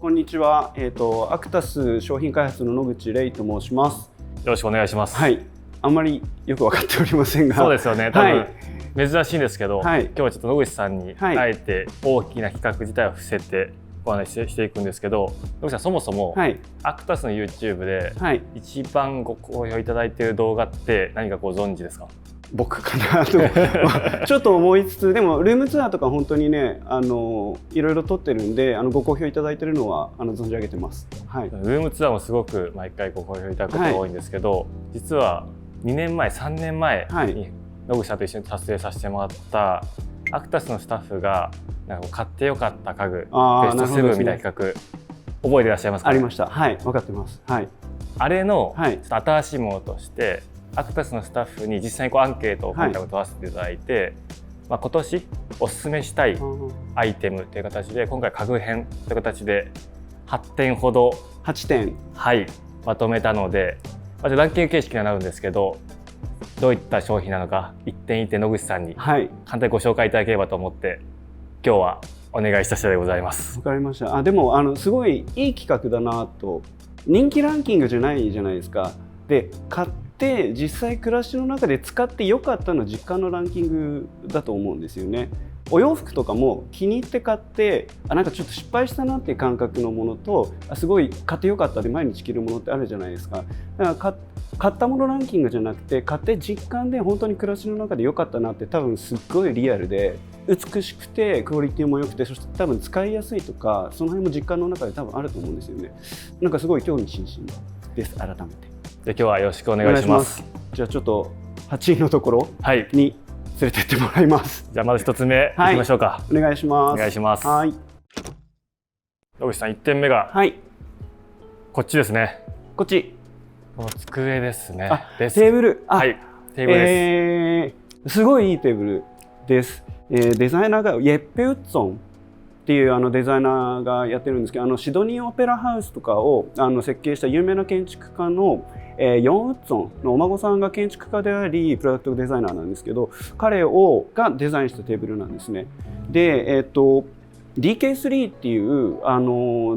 こんにちは。アクタス商品開発の野口玲と申します。よろしくお願いします。はい。あんまりよく分かっておりませんが。そうですよね。多分、珍しいんですけど、はい、今日はちょっと野口さんにあえて大きな企画自体を伏せてお話ししていくんですけど、野口さんそもそも、アクタスの YouTube で一番ご好評いただいている動画って何かご存知ですか？僕かなとちょっと思いつつ、でもルームツアーとか本当にね、いろいろ撮ってるんで、ご好評いただいてるのは存じ上げてます。はい、ルームツアーもすごく毎回ご好評いただくことが多いんですけど、実は2年前3年前に野口さんと一緒に撮影させてもらったアクタスのスタッフがなんか買ってよかった家具ベスト7みたいな企画、覚えていらっしゃいますか？ありました。はい、分かってます。はい、あれの新しいものとしてアクタスのスタッフに実際にアンケートを今回も取らせていただいて、今年おすすめしたいアイテムという形で今回家具編という形で8点ほどまとめたので、ランキング形式になるんですけど、どういった商品なのか一点一点野口さんに簡単にご紹介いただければと思って今日はお願いした次第でございます。わかりました。でもすごいいい企画だなと。人気ランキングじゃないじゃないですか。で、買って実際暮らしの中で使ってよかったの実感のランキングだと思うんですよね。お洋服とかも気に入って買ってなんかちょっと失敗したなっていう感覚のものと、すごい買ってよかったで毎日着るものってあるじゃないですか。だから買ったものランキングじゃなくて、買って実感で本当に暮らしの中で良かったなって、多分すっごいリアルで美しくてクオリティも良くて、そして多分使いやすいとか、その辺も実感の中で多分あると思うんですよね。なんかすごい興味津々です。改めてで今日はよろしくお願いします。じゃあちょっと8位のところに連れてってもらいます。じゃあまず1つ目いきましょうか。お願いします。お願いします。はい。野口さん1点目がこっちですね。こっち。この机ですね。テーブル。テーブルです。すごいいいテーブルです。デザイナーがイェッペ・ウッツォンっていうデザイナーがやってるんですけど、シドニーオペラハウスとかを設計した有名な建築家のヨン・ウッツォンのお孫さんが建築家でありプロダクトデザイナーなんですけど、彼がデザインしたテーブルなんですね。で、DK3 っていう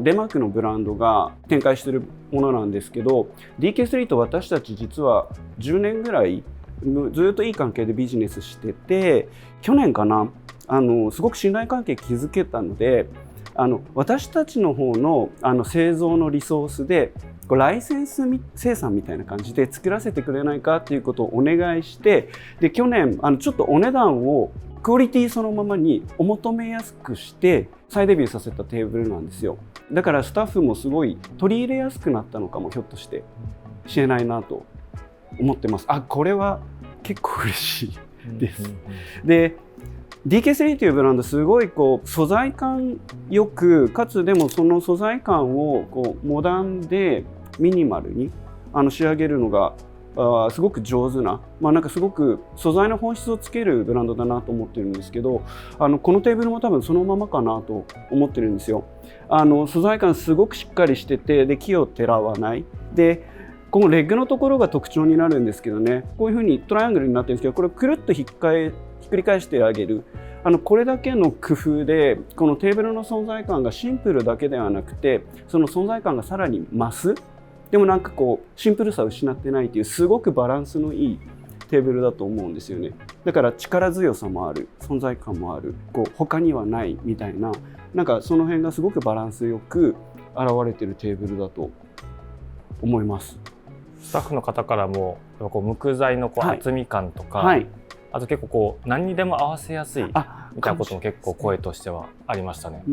デンマークのブランドが展開しているものなんですけど、 DK3 と私たち実は10年ぐらいずっといい関係でビジネスしてて、去年かなすごく信頼関係築けたので、私たちの方の製造のリソースでライセンス生産みたいな感じで作らせてくれないかっていうことをお願いして、で去年ちょっとお値段をクオリティそのままにお求めやすくして再デビューさせたテーブルなんですよ。だからスタッフもすごい取り入れやすくなったのかもひょっとしてしれないなと思ってます。これは結構嬉しいです。でDK3 というブランド、すごい素材感よく、かつでもその素材感をモダンでミニマルに仕上げるのがすごく上手な、なんかすごく素材の本質をつけるブランドだなと思ってるんですけど、このテーブルも多分そのままかなと思ってるんですよ。素材感すごくしっかりしてて、で木をてらわないで、このレッグのところが特徴になるんですけどね、こういうふうにトライアングルになってるんですけど、これをくるっとひっくり返してあげる、これだけの工夫でこのテーブルの存在感がシンプルだけではなくて、その存在感がさらに増す。でもなんかシンプルさを失ってないという、すごくバランスのいいテーブルだと思うんですよね。だから力強さもある、存在感もある、他にはないみたいな、なんかその辺がすごくバランスよく現れているテーブルだと思います。スタッフの方からも無垢材の厚み感とか、あと結構何にでも合わせやすいみたいなことも結構声としてはありましたね。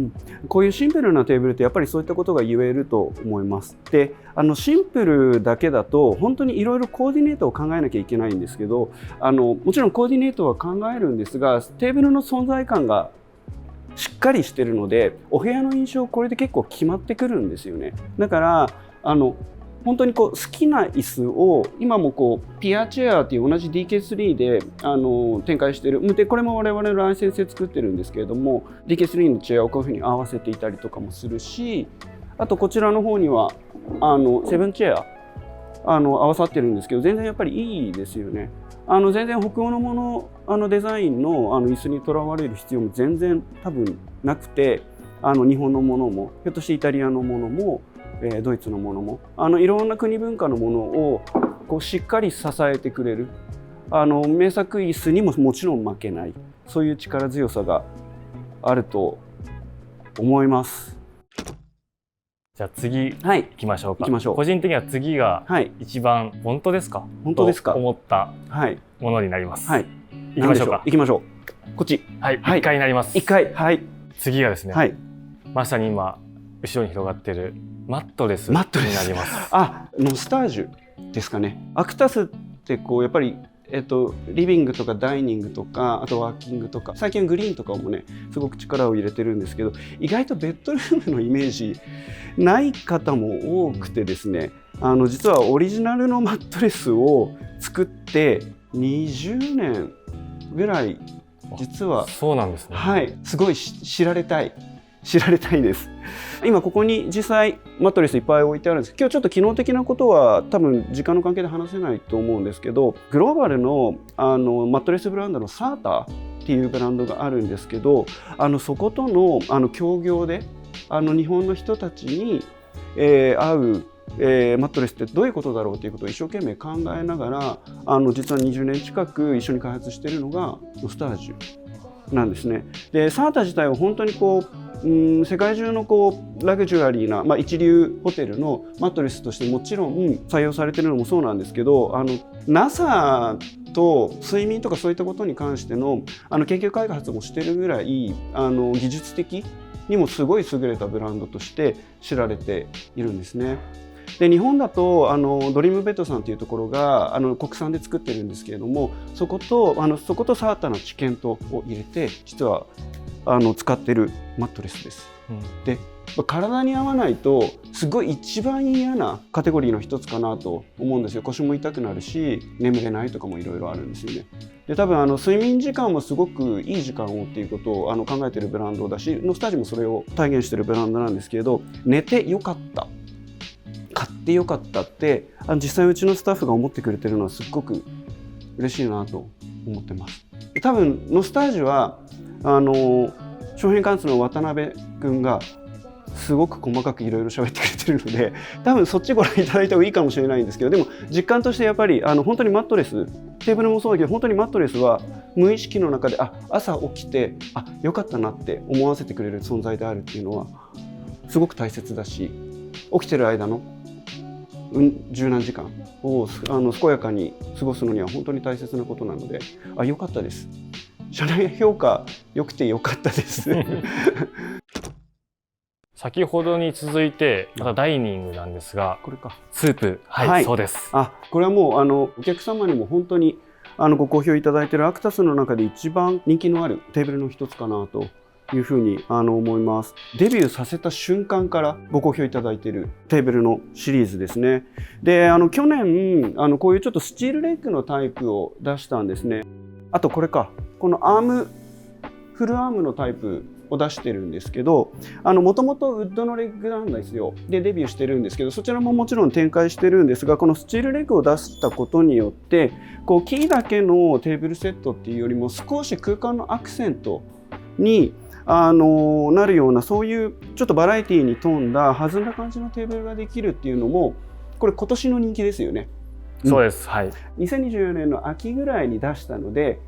こういうシンプルなテーブルってやっぱりそういったことが言えると思います。で、シンプルだけだと本当にいろいろコーディネートを考えなきゃいけないんですけど、もちろんコーディネートは考えるんですが、テーブルの存在感がしっかりしてるので、お部屋の印象これで結構決まってくるんですよね。だから本当に好きな椅子を今もピアチェアっていう同じ DK3 で展開している。でこれも我々のライセンスで作ってるんですけれども、 DK3 のチェアをこういうふうに合わせていたりとかもするし、あとこちらの方にはセブンチェア合わさってるんですけど、全然やっぱりいいですよね。全然北欧のものデザインの椅子にとらわれる必要も全然多分なくて、日本のものもひょっとしてイタリアのものも、ドイツのものもいろんな国文化のものをこうしっかり支えてくれる名作椅子にももちろん負けない、そういう力強さがあると思います。じゃあ次はい行きましょうか。行きましょう。個人的には次が一番本当ですか、本当ですかと思ったはいものになります。はい、行きましょうか。行きましょう。こっち。はい、1階になります。1階。はい。次がですね、はい、まさに今後ろに広がっているマットレスになります。ノスタージュですかね。アクタスってこうやっぱりリビングとかダイニングとか、あとワーキングとか、最近グリーンとかもねすごく力を入れてるんですけど、意外とベッドルームのイメージない方も多くてですね、実はオリジナルのマットレスを作って20年ぐらい、実はそうなんですね。はい、すごい知られたいです。今ここに実際マットレスいっぱい置いてあるんです。今日ちょっと機能的なことは多分時間の関係で話せないと思うんですけど、グローバルのマットレスブランドのサーターっていうブランドがあるんですけど、そことの協業で日本の人たちに、合うマットレスってどういうことだろうということを一生懸命考えながら実は20年近く一緒に開発しているのがノスタージュなんですね。でサータ自体は本当にこう世界中のこうラグジュアリーな、一流ホテルのマットレスとしてもちろん採用されているのもそうなんですけど、NASA と睡眠とかそういったことに関しての研究開発もしているぐらい技術的にもすごい優れたブランドとして知られているんですね。で日本だとドリームベッドさんというところが国産で作ってるんですけれども、そことサータの知見を入れて実は使ってるマットレスです。で体に合わないとすごい一番嫌なカテゴリーの一つかなと思うんですよ。腰も痛くなるし眠れないとかもいろいろあるんですよね。で多分睡眠時間もすごくいい時間をっていうことを考えてるブランドだし、ノスタージュもそれを体現してるブランドなんですけれど、寝てよかった、買ってよかったって実際うちのスタッフが思ってくれてるのはすっごく嬉しいなと思ってます。多分ノスタージュは商品開発の渡辺君がすごく細かくいろいろ喋ってくれてるので、多分そっちご覧いただいた方がいいかもしれないんですけど、でも実感としてやっぱり本当にマットレス、テーブルもそうだけど本当にマットレスは無意識の中で朝起きてよかったなって思わせてくれる存在であるっていうのはすごく大切だし、起きてる間の十何時間を健やかに過ごすのには本当に大切なことなので、良かったです。社内評価良くて良かったです先ほどに続いてまたダイニングなんですが、これかスープ、はい、そうです。これはもうお客様にも本当にご好評いただいているアクタスの中で一番人気のあるテーブルの一つかなというふうに思います。デビューさせた瞬間からご好評いただいているテーブルのシリーズですね。で去年こういうちょっとスチールレッグのタイプを出したんですね。あとこれか、このフルアームのタイプを出してるんですけど、もともとウッドのレッグなんですよ。でデビューしてるんですけど、そちらももちろん展開してるんですが、このスチールレッグを出したことによってこう木だけのテーブルセットっていうよりも少し空間のアクセントになるような、そういうちょっとバラエティに富んだ弾んだ感じのテーブルができるっていうのもこれ今年の人気ですよね。そうです、はい。2024年の秋ぐらいに出したので、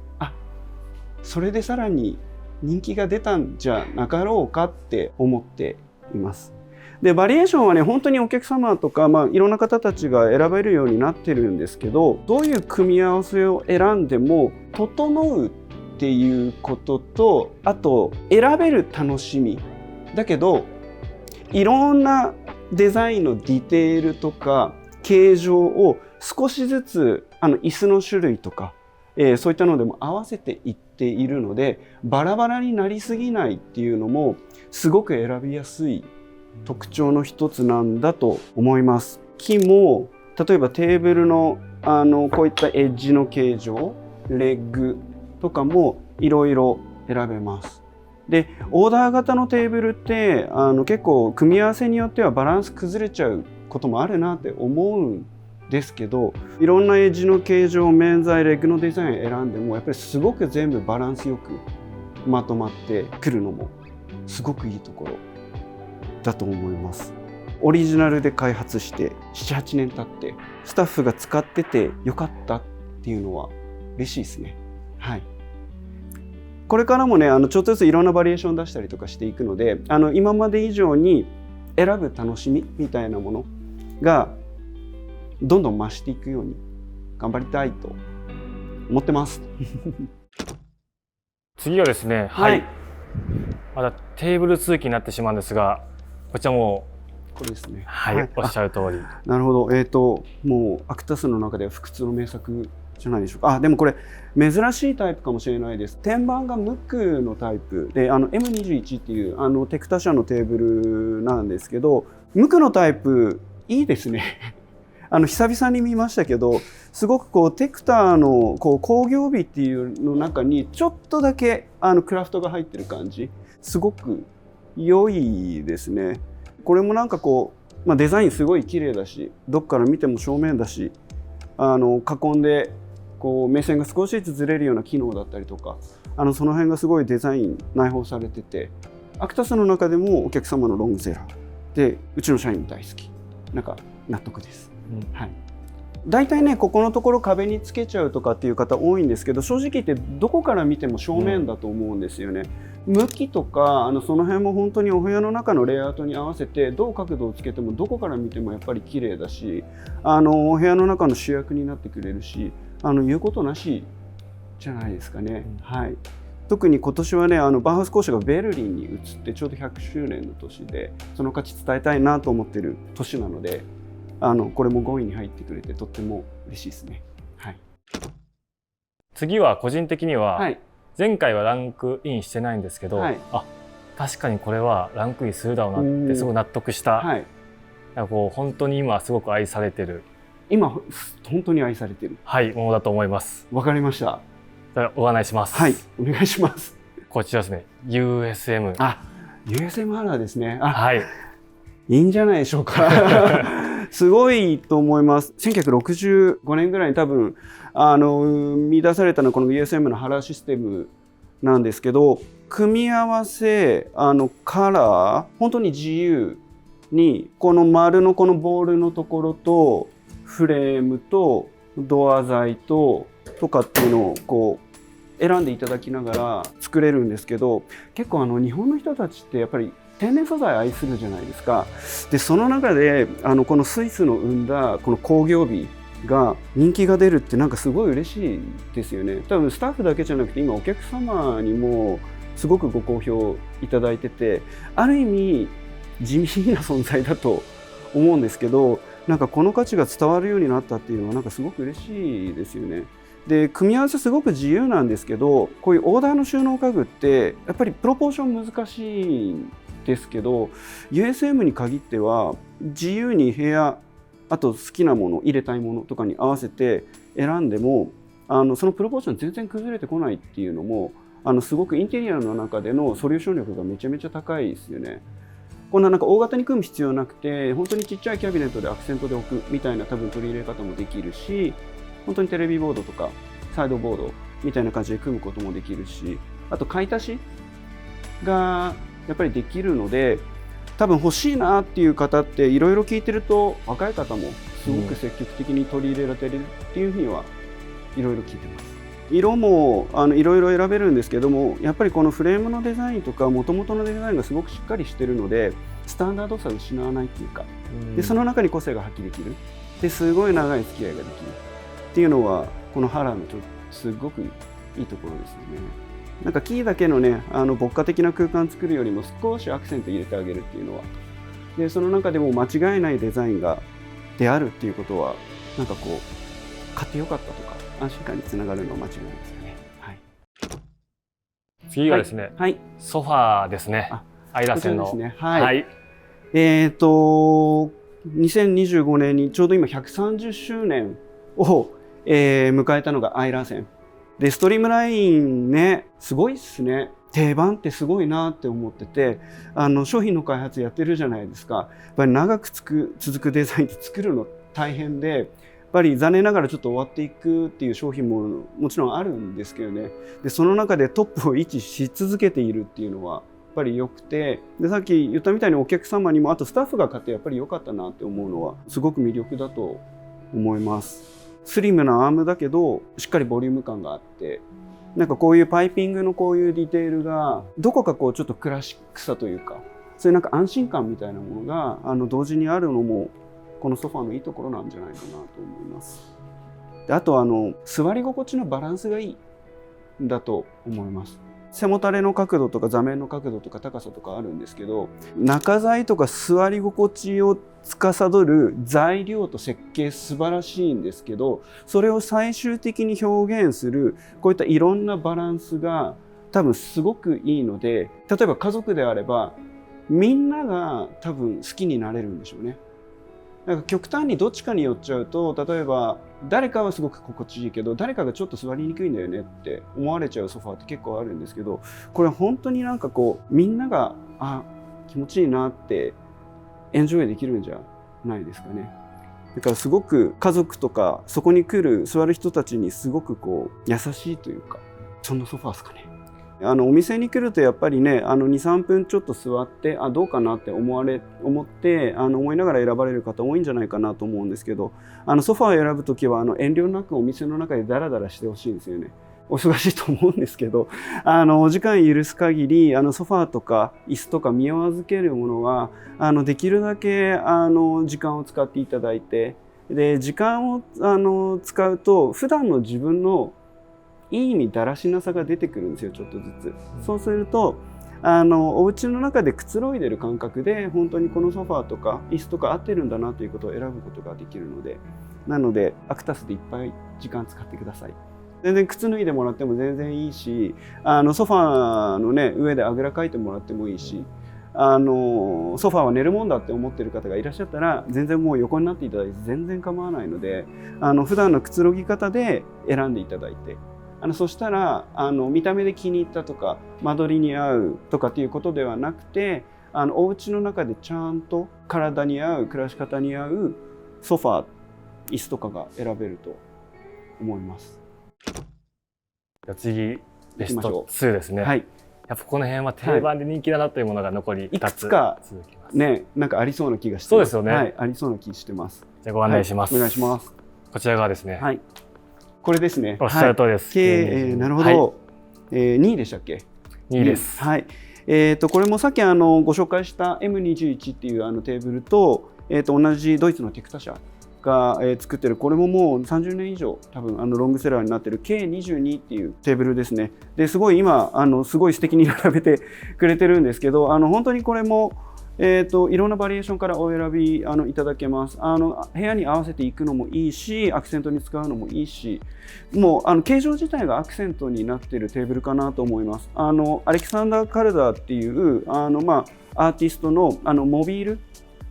それでさらに人気が出たんじゃなかろうかって思っています。でバリエーションはね本当にお客様とか、いろんな方たちが選べるようになってるんですけど、どういう組み合わせを選んでも整うっていうことと、あと選べる楽しみだけどいろんなデザインのディテールとか形状を少しずつ椅子の種類とか、そういったのでも合わせていっているので、バラバラになりすぎないっていうのもすごく選びやすい特徴の一つなんだと思います。木も例えばテーブルのこういったエッジの形状、レッグとかもいろいろ選べます。でオーダー型のテーブルって結構組み合わせによってはバランス崩れちゃうこともあるなって思うんですけど、いろんなエッジの形状、面材、レッグのデザインを選んでもやっぱりすごく全部バランスよくまとまってくるのもすごくいいところだと思います。オリジナルで開発して7、8年経ってスタッフが使っててよかったっていうのは嬉しいですね。はい。これからもね、ちょっとずついろんなバリエーション出したりとかしていくので、今まで以上に選ぶ楽しみみたいなものがどんどん増していくように頑張りたいと思ってます。次はですね、はい、まだテーブル続きになってしまうんですが、こちらもこれですね。はい、おっしゃる通り。なるほど。もうアクタスの中では不屈の名作じゃないでしょうか。でもこれ珍しいタイプかもしれないです。天板が無垢のタイプで、M21 っていうテクタ社のテーブルなんですけど、無垢のタイプいいですね。久々に見ましたけど、すごくこうテクタのこう工業美っていうの中にちょっとだけクラフトが入ってる感じ、すごく良いですね。これもなんかこう、デザインすごい綺麗だし、どっから見ても正面だし、囲んでこう目線が少しずつずれるような機能だったりとか、その辺がすごいデザイン内包されてて、アクタスの中でもお客様のロングセラーで、うちの社員も大好き、なんか納得です。はい。大体ね、ここのところ壁につけちゃうとかっていう方多いんですけど、正直言ってどこから見ても正面だと思うんですよね。向きとかその辺も本当にお部屋の中のレイアウトに合わせてどう角度をつけてもどこから見てもやっぱり綺麗だし、お部屋の中の主役になってくれるし、言うことなしじゃないですかね。はい。特に今年はね、バウハウス校舎がベルリンに移ってちょうど100周年の年で、その価値伝えたいなと思ってる年なので、これも5位に入ってくれてとっても嬉しいですね。はい。次は個人的には、はい、前回はランクインしてないんですけど、はい、確かにこれはランクインするだろうなってすごい納得した、はい、なんかこう本当に今すごく愛されてる、今本当に愛されてる、はい、ものだと思います。わかりました。お案内します。はい、お願いします。こちらですね、USM。USM ハラですね。はい。いいんじゃないでしょうか。すごいと思います。1965年ぐらいに多分見出されたのはこの USM のハラーシステムなんですけど、組み合わせカラー本当に自由に、この丸のこのボールのところとフレームとドア材とかっていうのをこう選んでいただきながら作れるんですけど、結構日本の人たちってやっぱり天然素材愛するじゃないですか。でその中でこのスイスの生んだこの工業美が人気が出るってなんかすごい嬉しいですよね。多分スタッフだけじゃなくて今お客様にもすごくご好評いただいてて、ある意味地味な存在だと思うんですけど、なんかこの価値が伝わるようになったっていうのはなんかすごく嬉しいですよね。で組み合わせすごく自由なんですけど、こういうオーダーの収納家具ってやっぱりプロポーション難しいんですけど、 USM に限っては自由に部屋、あと好きなもの入れたいものとかに合わせて選んでもそのプロポーション全然崩れてこないっていうのもすごくインテリアの中でのソリューション力がめちゃめちゃ高いですよね。こんななんか大型に組む必要なくて、本当にちっちゃいキャビネットでアクセントで置くみたいな多分取り入れ方もできるし、本当にテレビボードとかサイドボードみたいな感じで組むこともできるし、あと買い足しがやっぱりできるので、多分欲しいなっていう方っていろいろ聞いてると、若い方もすごく積極的に取り入れられてるっていうふうにはいろいろ聞いてます。色もいろいろ選べるんですけども、やっぱりこのフレームのデザインとか元々のデザインがすごくしっかりしてるので、スタンダードさを失わないっていうか、でその中に個性が発揮できる、ですごい長い付き合いができるっていうのはこのハラのすごくいいところですよね。なんか木だけのね牧歌的な空間作るよりも少しアクセント入れてあげるっていうのは、でその中でも間違いないデザインがであるっていうことは、なんかこう買ってよかったとか安心感につながるのは間違いないですよね。はい、次がですね、はい、ソファーですね。アイラセンのですね。はい。はい、2025年にちょうど今130周年を、迎えたのがアイラセンで、ストリームラインね、すごいっすね。定番ってすごいなって思ってて、商品の開発やってるじゃないですか。やっぱり長く続くデザインって作るの大変で、やっぱり残念ながらちょっと終わっていくっていう商品ももちろんあるんですけどね。でその中でトップを維持し続けているっていうのはぱり良くて、でさっき言ったみたいにお客様にもあとスタッフが買ってやっぱり良かったなって思うのはすごく魅力だと思います。スリムなアームだけどしっかりボリューム感があって、なんかこういうパイピングのこういうディテールがどこかこうちょっとクラシックさというか、そういうなんか安心感みたいなものが同時にあるのもこのソファーのいいところなんじゃないかなと思います。であと座り心地のバランスがいいんだと思います。背もたれの角度とか座面の角度とか高さとかあるんですけど、中材とか座り心地を司る材料と設計素晴らしいんですけど、それを最終的に表現するこういったいろんなバランスが多分すごくいいので、例えば家族であればみんなが多分好きになれるんでしょうね。なんか極端にどっちかに寄っちゃうと、例えば誰かはすごく心地いいけど誰かがちょっと座りにくいんだよねって思われちゃうソファーって結構あるんですけど、これは本当になんかこうみんなが気持ちいいなってエンジョイできるんじゃないですかね。だからすごく家族とかそこに来る座る人たちにすごくこう優しいというか、そんなソファーですかね。お店に来るとやっぱりね2、3分ちょっと座ってどうかなって思いながら選ばれる方多いんじゃないかなと思うんですけど、ソファーを選ぶときは遠慮なくお店の中でダラダラしてほしいんですよね。お忙しいと思うんですけど、お時間許す限りソファーとか椅子とか身を預けるものはできるだけ時間を使っていただいて、で時間を使うと普段の自分のいい意味だらしなさが出てくるんですよ、ちょっとずつ。そうするとお家の中でくつろいでる感覚で本当にこのソファーとか椅子とか合ってるんだなということを選ぶことができるので、なのでアクタスでいっぱい時間使ってください。全然靴脱いでもらっても全然いいし、ソファーのね上であぐらかいてもらってもいいし、ソファーは寝るもんだって思ってる方がいらっしゃったら全然もう横になっていただいて全然構わないので、普段のくつろぎ方で選んでいただいて、そしたら見た目で気に入ったとか間取りに合うとかっていうことではなくて、お家の中でちゃんと体に合う暮らし方に合うソファー椅子とかが選べると思います。じゃあ次ベスト2ですね。はい、やっぱこの辺は定番で人気だなというものが残り2つ、いくつかね、なんかありそうな気がしてます。そうですよね。はい、ありそうな気してます。じゃあご案内します。お願いします。こちらがですね。はい。これですね。おっしゃる通りです。なるほど。2位でしたっけ？2位です。はい。これもさっきご紹介した M21 っていうテーブルと同じドイツのテクタ社が作ってる、これももう30年以上多分ロングセラーになってる K22 っていうテーブルですね。ですごい今すごい素敵に並べてくれてるんですけど、本当にこれもいろんなバリエーションからお選びいただけます。部屋に合わせていくのもいいし、アクセントに使うのもいいし、もう形状自体がアクセントになっているテーブルかなと思います。アレキサンダー・カルダーっていうアーティストのモビール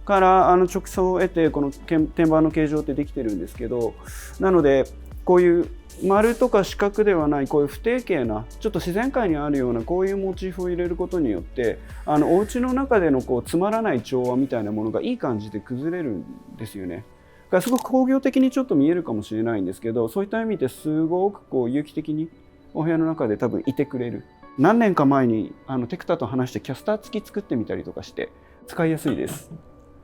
から直送を得てこの天板の形状ってできてるんですけど、なのでこういう丸とか四角ではないこういう不定形なちょっと自然界にあるようなこういうモチーフを入れることによってお家の中でのこうつまらない調和みたいなものがいい感じで崩れるんですよね。だからすごく工業的にちょっと見えるかもしれないんですけど、そういった意味ですごくこう有機的にお部屋の中で多分いてくれる。何年か前にテクタと話してキャスター付き作ってみたりとかして使いやすいです。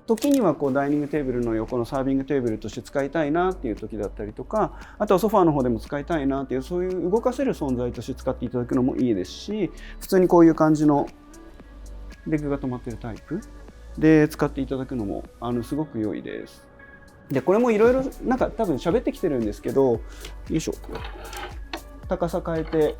時にはこうダイニングテーブルの横のサービングテーブルとして使いたいなっていう時だったりとか、あとはソファーの方でも使いたいなっていう、そういう動かせる存在として使っていただくのもいいですし、普通にこういう感じのレッグが止まってるタイプで使っていただくのもすごく良いです。でこれもいろいろなんか多分喋ってきてるんですけど、よいしょ、高さ変えて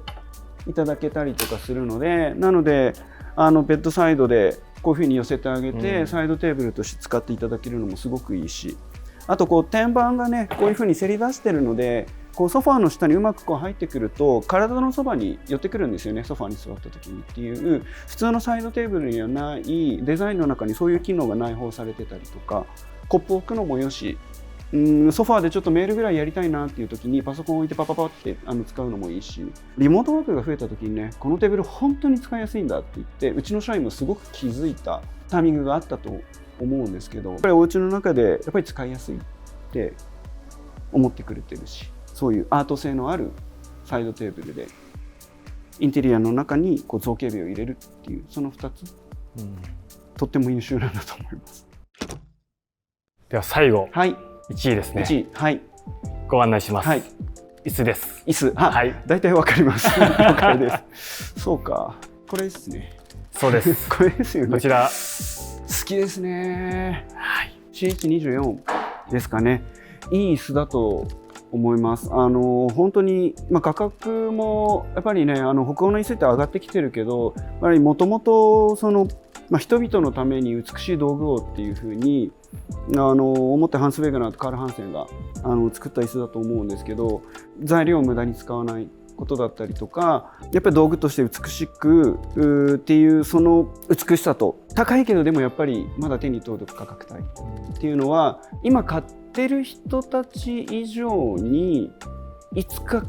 いただけたりとかするので、なのでベッドサイドでこういうふうに寄せてあげて、サイドテーブルとして使っていただけるのもすごくいいし、あとこう天板がねこういうふうにせり出してるので、こうソファーの下にうまくこう入ってくると体のそばに寄ってくるんですよね、ソファーに座った時にっていう、普通のサイドテーブルにはないデザインの中にそういう機能が内包されてたりとか、コップを置くのもよし、ソファーでちょっとメールぐらいやりたいなっていう時にパソコンを置いてパパパって使うのもいいし、リモートワークが増えた時にね、このテーブル本当に使いやすいんだって言ってうちの社員もすごく気づいたタイミングがあったと思うんですけど、やっぱりお家の中でやっぱり使いやすいって思ってくれてるし、そういうアート性のあるサイドテーブルでインテリアの中にこう造形美を入れるっていうその2つ、とっても優秀なんだと思います。では最後、はい、1位ですね。1位、はい、ご案内します。はい、椅子です。椅子、はい、大体わかります。了解です。そうか、これですね。そうです。これですよね。こちら好きですね。はい、CH24 ですかね。いい椅子だと思います。本当に、価格もやっぱりね、北欧の椅子って上がってきてるけど、やっぱりもともとその、人々のために美しい道具をっていうふうに思ってハンス・ベグナーとカール・ハンセンが作った椅子だと思うんですけど、材料を無駄に使わないことだったりとか、やっぱり道具として美しくっていうその美しさと、高いけどでもやっぱりまだ手に届く価格帯っていうのは、今買ってる人たち以上にいつか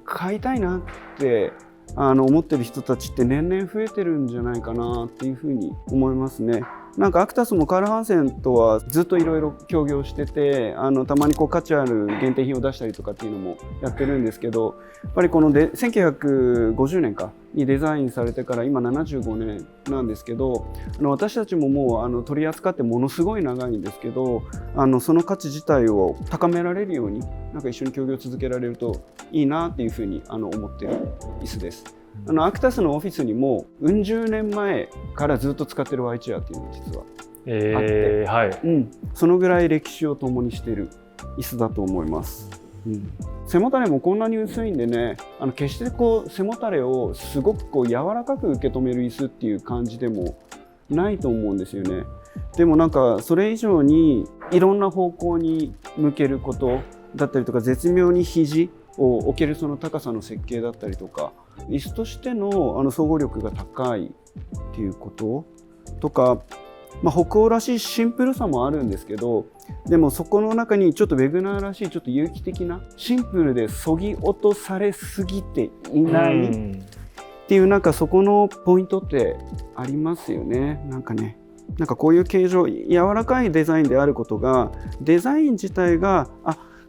買いたいなって思ってる人たちって年々増えてるんじゃないかなっていうふうに思いますね。なんかアクタスもカール・ハンセンとはずっといろいろ協業してて、たまにこう価値ある限定品を出したりとかっていうのもやってるんですけど、やっぱりこの1950年かにデザインされてから今75年なんですけど、私たちももう取り扱ってものすごい長いんですけど、その価値自体を高められるようになんか一緒に協業を続けられるといいなっていうふうに思ってる椅子です。アクタスのオフィスにもうん十年前からずっと使ってる Y チェアっていうのが実はあって、はい、そのぐらい歴史を共にしている椅子だと思います。背もたれもこんなに薄いんでね、決してこう背もたれをすごくこう柔らかく受け止める椅子っていう感じでもないと思うんですよね。でもなんかそれ以上にいろんな方向に向けることだったりとか、絶妙に肘を置けるその高さの設計だったりとか、椅子としての総合力が高いっていうこととか、北欧らしいシンプルさもあるんですけど、でもそこの中にちょっとウェグナーらしいちょっと有機的な、シンプルでそぎ落とされすぎていないっていう、なんかそこのポイントってありますよね。なんかこういう形状、柔らかいデザインであることが、デザイン自体が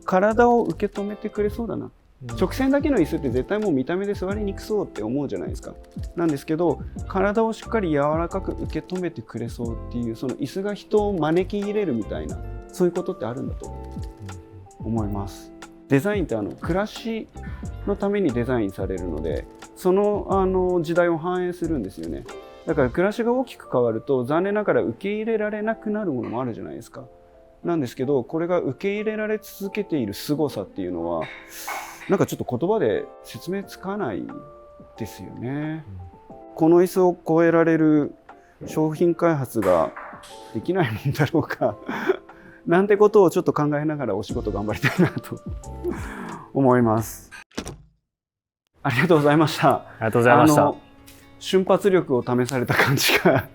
体を受け止めてくれそうだな、直線だけの椅子って絶対もう見た目で座りにくそうって思うじゃないですか。なんですけど、体をしっかり柔らかく受け止めてくれそうっていう、その椅子が人を招き入れるみたいな、そういうことってあるんだと思います。デザインって暮らしのためにデザインされるので、その時代を反映するんですよね。だから暮らしが大きく変わると残念ながら受け入れられなくなるものもあるじゃないですか。なんですけど、これが受け入れられ続けている凄さっていうのは、なんかちょっと言葉で説明つかないですよね。この椅子を超えられる商品開発ができないもんだろうかなんてことをちょっと考えながらお仕事頑張りたいなと思います。ありがとうございました。ありがとうございました。瞬発力を試された感じが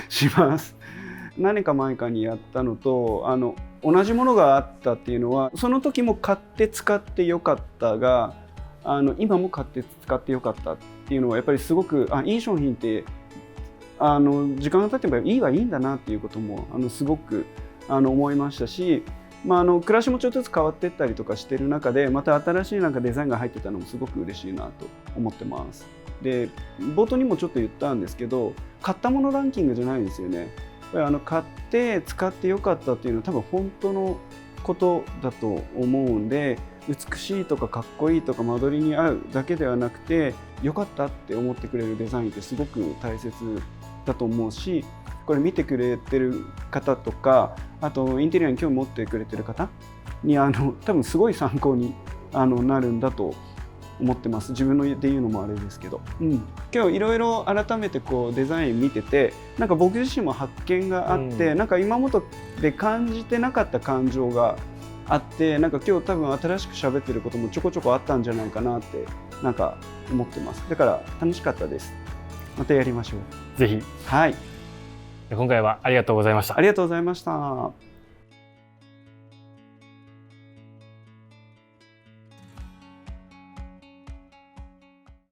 します。何か前かにやったのと同じものがあったっていうのは、その時も買って使ってよかったが今も買って使ってよかったっていうのは、やっぱりすごくいい商品って時間が経てばいいはいいんだなっていうこともすごく思いましたし、暮らしもちょっとずつ変わっていったりとかしてる中で、また新しいなんかデザインが入ってたのもすごく嬉しいなと思ってます。で、冒頭にもちょっと言ったんですけど、買ったものランキングじゃないんですよね。買って使ってよかったっていうのは多分本当のことだと思うんで、美しいとかかっこいいとか間取りに合うだけではなくて、よかったって思ってくれるデザインってすごく大切だと思うし、これ見てくれてる方とか、あとインテリアに興味持ってくれてる方に多分すごい参考になるんだと思ってます。自分で言うのもあれですけど、今日いろいろ改めてこうデザイン見てて、なんか僕自身も発見があって、なんか今まで感じてなかった感情があって、なんか今日多分新しく喋ってることもちょこちょこあったんじゃないかなってなんか思ってます。だから楽しかったです。またやりましょう。ぜひ。はい。今回はありがとうございました。ありがとうございました。